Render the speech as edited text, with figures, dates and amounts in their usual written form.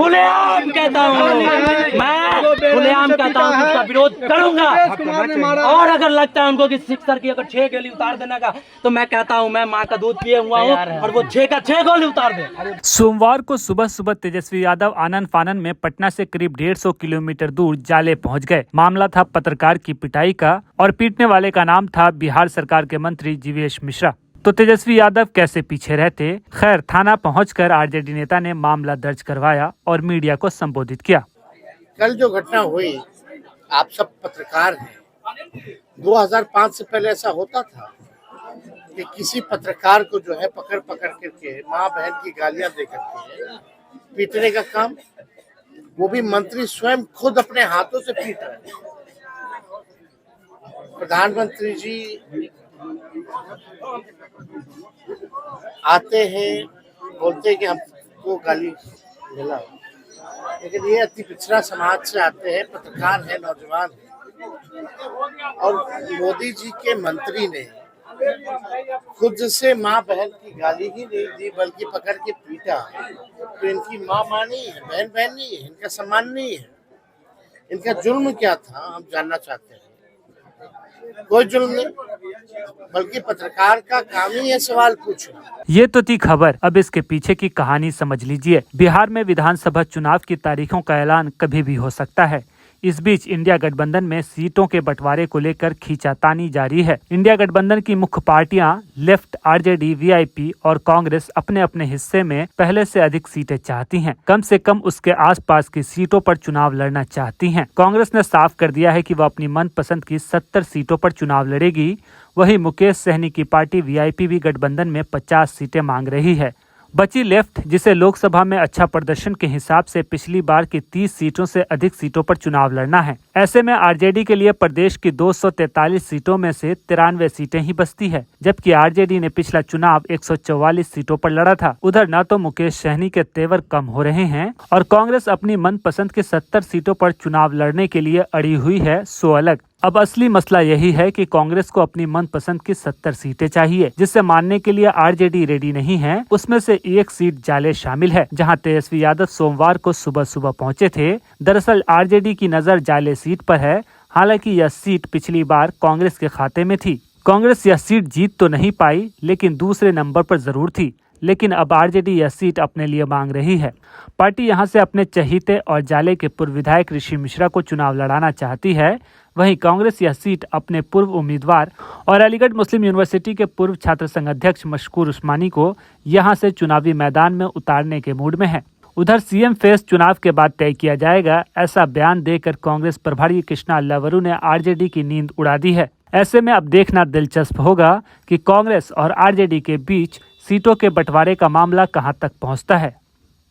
खुलेआम कहता हूँ, मैं खुलेआम कहता हूँ उसका विरोध करूंगा। और अगर लगता है उनको कि सिक्सर की अगर 6 गोली उतार देने का, तो मैं कहता हूँ मैं माँ का दूध पिए हुआ हूँ और वो 6 का 6 गोली उतार दे। सोमवार को सुबह सुबह तेजस्वी यादव आनन फानन में पटना से करीब 150 किलोमीटर दूर जाले पहुंच गए। मामला था पत्रकार की पिटाई का और पीटने वाले का नाम था बिहार सरकार के मंत्री जीवेश मिश्रा। तो तेजस्वी यादव कैसे पीछे रहते। खैर, थाना पहुंचकर आरजेडी नेता ने मामला दर्ज करवाया और मीडिया को संबोधित किया। कल जो घटना हुई, आप सब पत्रकार हैं, 2005 से पहले ऐसा होता था कि किसी पत्रकार को जो है पकड़ करके माँ बहन की गालियां दे करके पीटने का काम, वो भी मंत्री स्वयं खुद अपने हाथों से पीट रहे हैं। प्रधानमंत्री जी आते हैं, बोलते हैं कि हमको गाली मिला, लेकिन ये अति पिछड़ा समाज से आते हैं, पत्रकार हैं, नौजवान हैं, और मोदी जी के मंत्री ने खुद से माँ बहन की गाली ही नहीं दी बल्कि पकड़ के पीटा। तो इनकी माँ नहीं है, बहन नहीं है, इनका सम्मान नहीं है। इनका जुल्म क्या था हम जानना चाहते हैं। कोई जुल्म नहीं, बल्कि पत्रकार का काम ही है सवाल पूछना। ये तो थी खबर, अब इसके पीछे की कहानी समझ लीजिए। बिहार में विधानसभा चुनाव की तारीखों का ऐलान कभी भी हो सकता है। इस बीच इंडिया गठबंधन में सीटों के बंटवारे को लेकर खींचातानी जारी है। इंडिया गठबंधन की मुख्य पार्टियां लेफ्ट, आरजेडी, वीआईपी और कांग्रेस अपने अपने हिस्से में पहले से अधिक सीटें चाहती हैं। कम से कम उसके आसपास की सीटों पर चुनाव लड़ना चाहती हैं। कांग्रेस ने साफ कर दिया है कि वह अपनी मनपसंद की 70 सीटों पर चुनाव लड़ेगी। वहीं मुकेश सहनी की पार्टी वीआईपी भी गठबंधन में 50 सीटें मांग रही है। बची लेफ्ट, जिसे लोकसभा में अच्छा प्रदर्शन के हिसाब से पिछली बार की 30 सीटों से अधिक सीटों पर चुनाव लड़ना है। ऐसे में आरजेडी के लिए प्रदेश की 243 सीटों में से 93 सीटें ही बचती है, जबकि आरजेडी ने पिछला चुनाव 144 सीटों पर लड़ा था। उधर न तो मुकेश सहनी के तेवर कम हो रहे हैं और कांग्रेस अपनी मनपसंद की 70 सीटों पर चुनाव लड़ने के लिए अड़ी हुई है, सो अलग। अब असली मसला यही है कि कांग्रेस को अपनी मनपसंद की 70 सीटें चाहिए, जिसे मानने के लिए आरजेडी रेडी नहीं है। उसमें से एक सीट जाले शामिल है, जहां तेजस्वी यादव सोमवार को सुबह सुबह पहुंचे थे। दरअसल आरजेडी की नजर जाले सीट पर है। हालांकि यह सीट पिछली बार कांग्रेस के खाते में थी। कांग्रेस यह सीट जीत तो नहीं पाई, लेकिन दूसरे नंबर पर जरूर थी। लेकिन अब आरजेडी यह सीट अपने लिए मांग रही है। पार्टी यहां से अपने चहीते और जाले के पूर्व विधायक ऋषि मिश्रा को चुनाव लड़ाना चाहती है। वहीं कांग्रेस यह सीट अपने पूर्व उम्मीदवार और अलीगढ़ मुस्लिम यूनिवर्सिटी के पूर्व छात्र संघ अध्यक्ष मशकूर उस्मानी को यहां से चुनावी मैदान में उतारने के मूड में है। उधर सीएम फेस चुनाव के बाद तय किया जाएगा, ऐसा बयान देकर कांग्रेस प्रभारी कृष्णा अल्लावरू ने आरजेडी की नींद उड़ा दी है। ऐसे में अब देखना दिलचस्प होगा कि कांग्रेस और आरजेडी के बीच सीटों के बंटवारे का मामला कहां तक पहुंचता है।